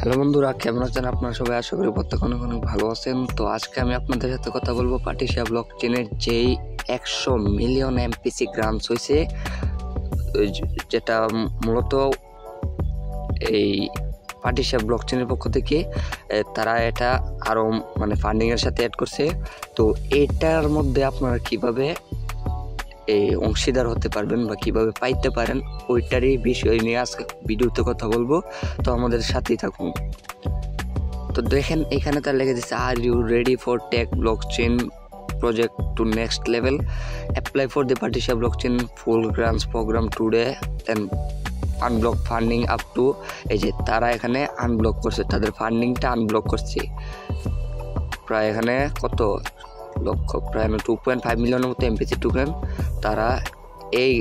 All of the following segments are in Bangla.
হ্যালো বন্ধুরা, কেমন আছেন আপনারা সবাই? আশা করি প্রত্যেক অনেক অনেক ভালো আছেন। তো আজকে আমি আপনাদের সাথে কথা বলবো পাটিশিয়া ব্লকচেনের যেই 100 মিলিয়ন এমপিসি গ্রান্টস হয়েছে, যেটা মূলত এই পাটিশিয়া ব্লকচেনের পক্ষ থেকে তারা এটা আরও ফান্ডিংয়ের সাথে অ্যাড করছে। তো এটার মধ্যে আপনারা কিভাবে এই অংশীদার হতে পারবেন বা কিভাবে পাইতে পারেন, ওইটারই বিষয় নিয়ে আজকে ভিডিওতে কথা বলবো। তো আমাদের সাথেই থাকুন। তো দেখেন, এখানে তার লেগে দিচ্ছে, are you ready for take blockchain project two next level, apply for the পাটিশিয়া blockchain full grants programme today and unblock funding up to. এই যে তারা এখানে আনব্লক করছে, তাদের ফান্ডিংটা আনব্লক করছে প্রায় এখানে কত লক্ষ, প্রায় 2.5 মিলিয়নের মতো এমপিসি টোকেন তারা এই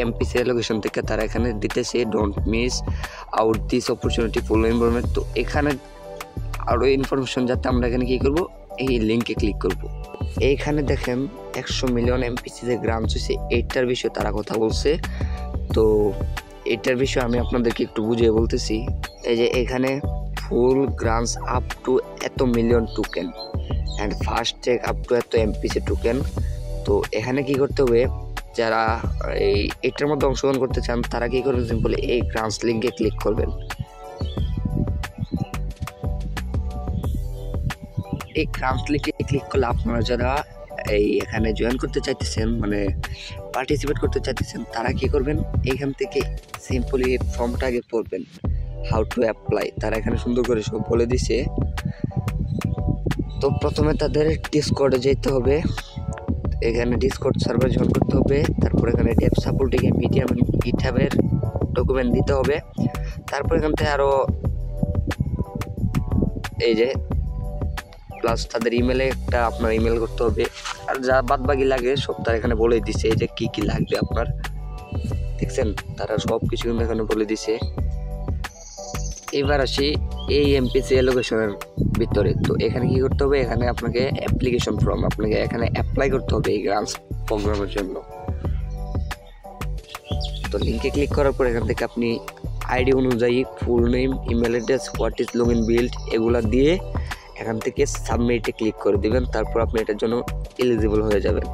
এমপিসি অ্যালোকেশন থেকে তারা এখানে দিতেছে। Don't miss out this opportunity, full environment. তো এখানে আরও ইনফরমেশন যাতে আমরা এখানে কী করবো, এই লিঙ্কে ক্লিক করব। এইখানে দেখেন 100 মিলিয়ন এমপিসি যে গ্রান্টস হয়েছে, এইটার বিষয়ে তারা কথা বলছে। তো এইটার বিষয়ে আমি আপনাদেরকে একটু বুঝিয়ে বলতেছি। এই যে এখানে ফুল গ্রান্টস আপ টু এত million token and first check up to এত এমপিসি টোকেন। তো এখানে কি করতে হবে, যারা এটার মধ্যে অংশগ্রহণ করতে চান তারা কি করবেন, সিম্পল এই গ্রান্টস লিঙ্কে ক্লিক করবেন। এই গ্রান্টস লিঙ্কে ক্লিক করলে আপনারা যারা এখানে জয়েন করতে চাইতেছেন, পার্টিসিপেট করতে চাইতেছেন, তারা কি করবেন, এখান থেকে সিম্পলি ফর্মটা আগে পড়বেন, হাউ টু অ্যাপ্লাই। তারা এখানে সুন্দর করে সব বলে দিছে। তো প্রথমে তাদের ডিসকর্ডে যেতে হবে, এখানে ডিসকর্ড সার্ভার জয়েন করতে হবে। তারপর এখানে ডেভ সাপোর্টিং মিডিয়াম গিটহাবের ডকুমেন্ট দিতে হবে। তারপর এখান থেকে আরও এই যে প্লাস তাদের ইমেলে একটা আপনার ইমেল করতে হবে। আর যা বাদবাকি লাগে সব তারা এখানে বলে দিছে, এই যে কী কী লাগবে আপনার, দেখছেন তারা সব কিছু কিন্তু এখানে বলে দিছে। এবার আসি এই এমপিসি অ্যালোকেশনের ভিতরে। তো এখানে কি করতে হবে, এখানে আপনাকে অ্যাপ্লিকেশন ফর্ম, আপনাকে এখানে অ্যাপ্লাই করতে হবে এই গ্রান্টস প্রোগ্রামের জন্য। তো লিঙ্কে ক্লিক করার পর এখান থেকে আপনি আইডি অনুযায়ী full name, email address, what is log in build, এগুলা দিয়ে এখান থেকে সাবমিটে ক্লিক করে দিবেন। তারপর আপনি এটার জন্য এলিজিবল হয়ে যাবেন।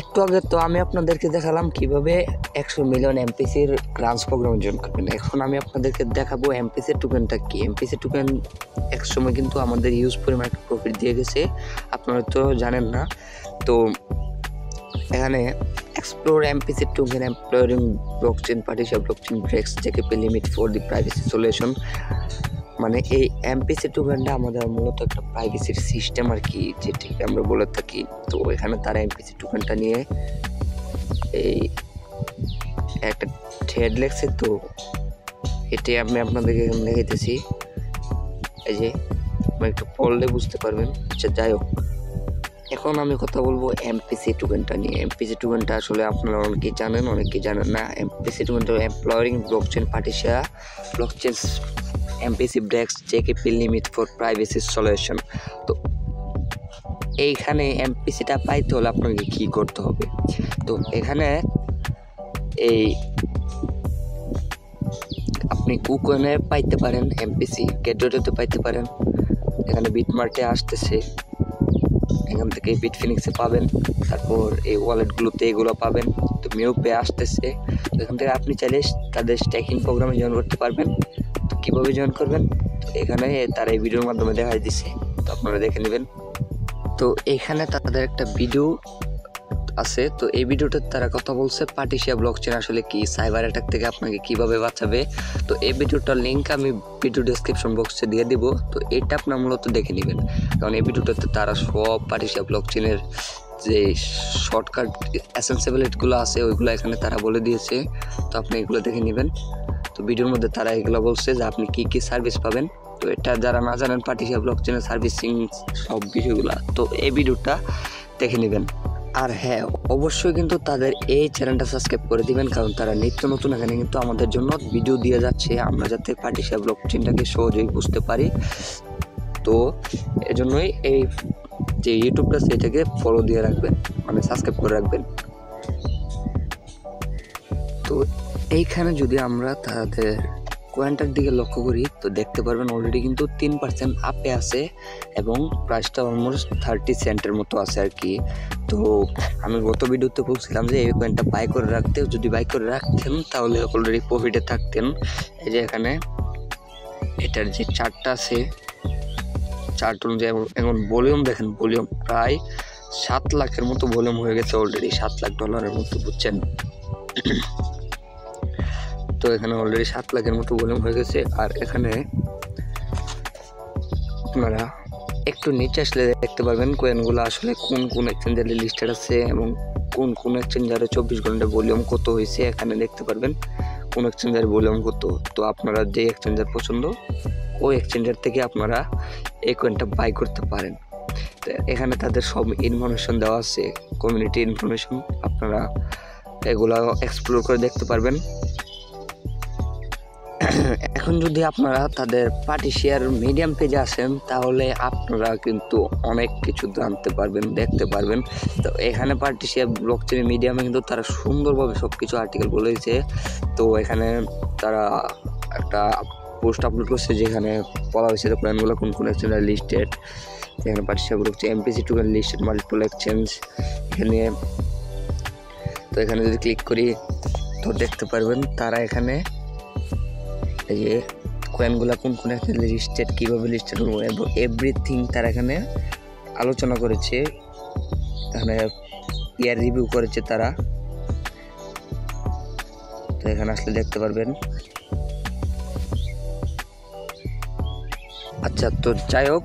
একটু আগে তো আমি আপনাদেরকে দেখালাম কিভাবে 100 মিলিয়ন এমপিসির গ্রান্টস প্রোগ্রামে জয়েন করবেন। এখন আমি আপনাদেরকে দেখাবো এমপিসি টোকেনটা কি। এমপিসি টোকেন এক সময় কিন্তু আমাদের ইউজ পরিমাণ প্রফিট দিয়ে গেছে, আপনারা তো জানেন না। তো এখানে explore MPC token empowering blockchain Partisia blockchain breaks ZKP limit for the privacy solution. এই এমপিসি টোকেনটা আমাদের মূলত একটা প্রাইভেসির সিস্টেম আর কি, যেটাকে আমরা বলে থাকি। তো এখানে তারা এমপিসি টোকেনটা নিয়ে এই একটা থ্রেড লেখছে। তো এটি আমি আপনাদেরকে দেখাইতেছি, এই যে একটু পড়লে বুঝতে পারবেন। আচ্ছা, যাই হোক, এখন আমি কথা বলবো এমপিসি টোকেনটা নিয়ে। এমপিসি টোকেনটা আসলে আপনারা অনেকেই জানেন, অনেকেই জানেন না। এমপিসি টোকেনটা empowering blockchain Partisia blockchain MPC breaks ZKP limit for privacy solution. তো এইখানে এমপিসিটা পাইতে হলে আপনাকে কি করতে হবে, তো এখানে আপনি কুকয়েনে পাইতে পারেন, এমপিসি গেটওয়েতে পাইতে পারেন। এখানে বিটমার্টে আসতেছে, এখান থেকে বিটফিনিক্সে পাবেন। তারপর এই ওয়ালেটগুলোতে এগুলো পাবেন। তো মিউপে আসতেছে, তো এখান থেকে আপনি চাইলে তাদের স্ট্যাকিং প্রোগ্রামে জয়েন করতে পারবেন। তো কীভাবে জয়েন করবেন, তো এখানে তারা এই ভিডিওর মাধ্যমে দেখাই দিচ্ছে, তো আপনারা দেখে নেবেন। তো এখানে তাদের একটা ভিডিও আছে। তো এই ভিডিওতে তারা কথা বলছে পার্টিশিয়া ব্লকচেন আসলে কি, সাইবার অ্যাটাক থেকে আপনাকে কিভাবে বাঁচাবে। তো এই ভিডিওটার লিঙ্ক আমি ভিডিও ডেসক্রিপশন বক্সে দিয়ে দিব। তো এটা আপনার মূলত দেখে নেবেন, কারণ এই ভিডিওটাতে তারা সব পার্টিশিয়া ব্লকচেনের যে শর্টকাট এসেন্সিবিলিটিগুলো আছে ওইগুলো এখানে তারা বলে দিয়েছে। তো আপনি এগুলো দেখে নেবেন। তো ভিডিওর মধ্যে তারা এগুলো বলছে যে আপনি কি কি সার্ভিস পাবেন। তো এটা যারা না জানেন পার্টিশিয়া ব্লকচেনের সার্ভিসিং সব বিষয়গুলো, তো এই ভিডিওটা দেখে নেবেন। আর হ্যাঁ, অবশ্যই কিন্তু তাদের এই চ্যানেলটা সাবস্ক্রাইব করে দিবেন, কারণ তারা নিত্য নতুন এখানে কিন্তু আমাদের জন্য ভিডিও দিয়ে যাচ্ছে, আমরা যাতে পার্টিশিয়া ব্লকচেনটাকে সহজেই বুঝতে পারি। তো এজন্যই এই যে ইউটিউবটা সেটাকে ফলো দিয়ে রাখবেন, সাবস্ক্রাইব করে রাখবেন। তো এইখানে যদি আমরা তাদের কয়েনটার দিকে লক্ষ্য করি তো দেখতে পারবেন অলরেডি কিন্তু 3% আপে আছে এবং প্রাইসটা অলমোস্ট 30 সেন্টের মতো আছে আর কি। তো আমি গত ভিডিওতে বলছিলাম যে এই কয়েনটা বাই করে রাখতে, যদি বাই করে রাখতেন তাহলে অলরেডি প্রফিটে থাকতেন। এই যে এখানে এটার যে চার্টটা আছে, চার্ট অনুযায়ী এখন ভলিউম দেখেন, ভলিউম প্রায় 7 লাখের মতো ভলিউম হয়ে গেছে অলরেডি, $7 লাখ মতো, বুঝছেন। তো এখানে অলরেডি 7 লাখের মতো ভলিউম হয়ে গেছে। আর এখানে আপনারা একটু নিচে আসলে দেখতে পারবেন কয়েনগুলো আসলে কোন কোন এক্সচেঞ্জারে লিস্টেড আছে এবং কোন কোন এক্সচেঞ্জারে 24 ঘন্টা ভলিউম কত হয়েছে এখানে দেখতে পারবেন কোন এক্সচেঞ্জারে ভলিউম কত। তো আপনারা যে এক্সচেঞ্জার পছন্দ ওই এক্সচেঞ্জার থেকে আপনারা এই কয়েনটা বাই করতে পারেন। তো এখানে তাদের সব ইনফরমেশন দেওয়া আছে, কমিউনিটি ইনফরমেশন, আপনারা এগুলা এক্সপ্লোর করে দেখতে পারবেন। এখন যদি আপনারা তাদের পার্টি শেয়ার মিডিয়াম পেজে আসেন তাহলে আপনারা কিন্তু অনেক কিছু জানতে পারবেন, দেখতে পারবেন। তো এখানে পার্টি শেয়ার ব্লকচেন মিডিয়ামে কিন্তু তারা সুন্দরভাবে সব কিছু আর্টিকেল বলেছে। তো এখানে তারা একটা পোস্ট আপলোড করছে যেখানে বলা হয়েছে কয়েনগুলো কোন কোন এক্সচেঞ্জার লিস্টেড। এখানে party share blockchain MPC token listed multiple exchange এখানে। তো এখানে যদি ক্লিক করি তো দেখতে পারবেন তারা এখানে এই যে কয়েনগুলো কোন কোন এক্সচেঞ্জে লিস্টেড, কীভাবে লিস্টেড করবো এবং এভরিথিং তারা এখানে আলোচনা করেছে। এখানে ইয়ার রিভিউ করেছে তারা, তো এখানে আসলে দেখতে পারবেন। আচ্ছা, তো যাই হোক,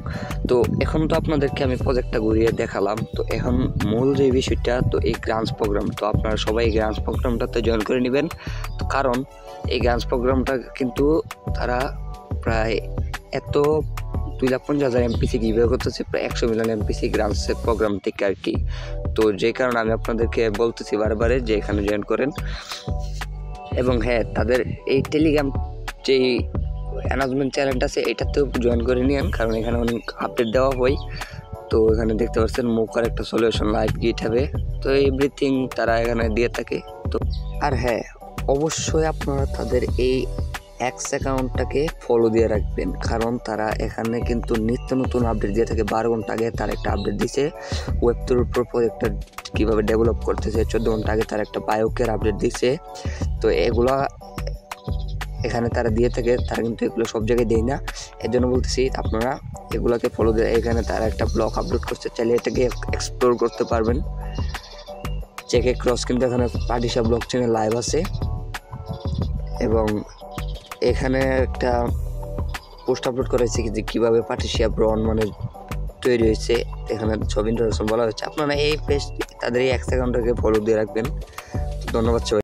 তো এখন তো আপনাদেরকে আমি প্রজেক্টটা ঘুরিয়ে দেখালাম। তো এখন মূল যে বিষয়টা, তো এই গ্রান্টস প্রোগ্রাম, তো আপনারা সবাই এই গ্রান্টস প্রোগ্রামটাতে জয়েন করে নেবেন। তো কারণ এই গ্রান্টস প্রোগ্রামটা কিন্তু তারা প্রায় 2,50,000 এমপিসি গিভওয়ে করতেছে, প্রায় 100 মিলিয়ন এমপিসি গ্রান্টসের প্রোগ্রাম থেকে আর কি। তো যে কারণে আমি আপনাদেরকে বলতেছি বারবারে যে এখানে জয়েন করেন। এবং হ্যাঁ, তাদের এই টেলিগ্রাম যেই অ্যানাউন্সমেন্ট চ্যানেলটা আছে এটাতেও জয়েন করে নিন, কারণ এখানে অনেক আপডেট দেওয়া হয়। তো এখানে দেখতে পাচ্ছেন মোকার একটা সলিউশন লাইভ গিট হবে, তো এভরিথিং তারা এখানে দিয়ে থাকে। তো আর হ্যাঁ, অবশ্যই আপনারা তাদের এই এক্স অ্যাকাউন্টটাকে ফলো দিয়ে রাখবেন, কারণ তারা এখানে কিন্তু নিত্য নতুন আপডেট দিয়ে থাকে। 12 ঘন্টা আগে তারা একটা আপডেট দিছে ওয়েব3 উপর প্রজেক্টটা কীভাবে ডেভেলপ করতেছে। 14 ঘন্টা আগে তারা একটা বায়োকের আপডেট দিছে। তো এগুলা এখানে তারা দিয়ে থাকে, তারা কিন্তু এগুলো সব জায়গায় দেয় না। এর জন্য বলতেছি আপনারা এগুলোকে ফলো দিয়ে। এখানে তারা একটা ব্লগ আপলোড করছে, চাইলে এটাকে এক্সপ্লোর করতে পারবেন। চেকে ক্রস কিন্তু এখানে পার্টি শেয়ার ব্লকচেনে লাইভ আছে এবং এখানে একটা পোস্ট আপলোড করা হয়েছে যে কীভাবে পার্টি শেয়ার ব্রন মানে তৈরি হয়েছে। এখানে সব ইন্ট্রোডাকশন বলা হচ্ছে। আপনারা এই পেজ তাদের এই এক্স অ্যাকাউন্টটাকে ফলো দিয়ে রাখবেন। ধন্যবাদ সবাই।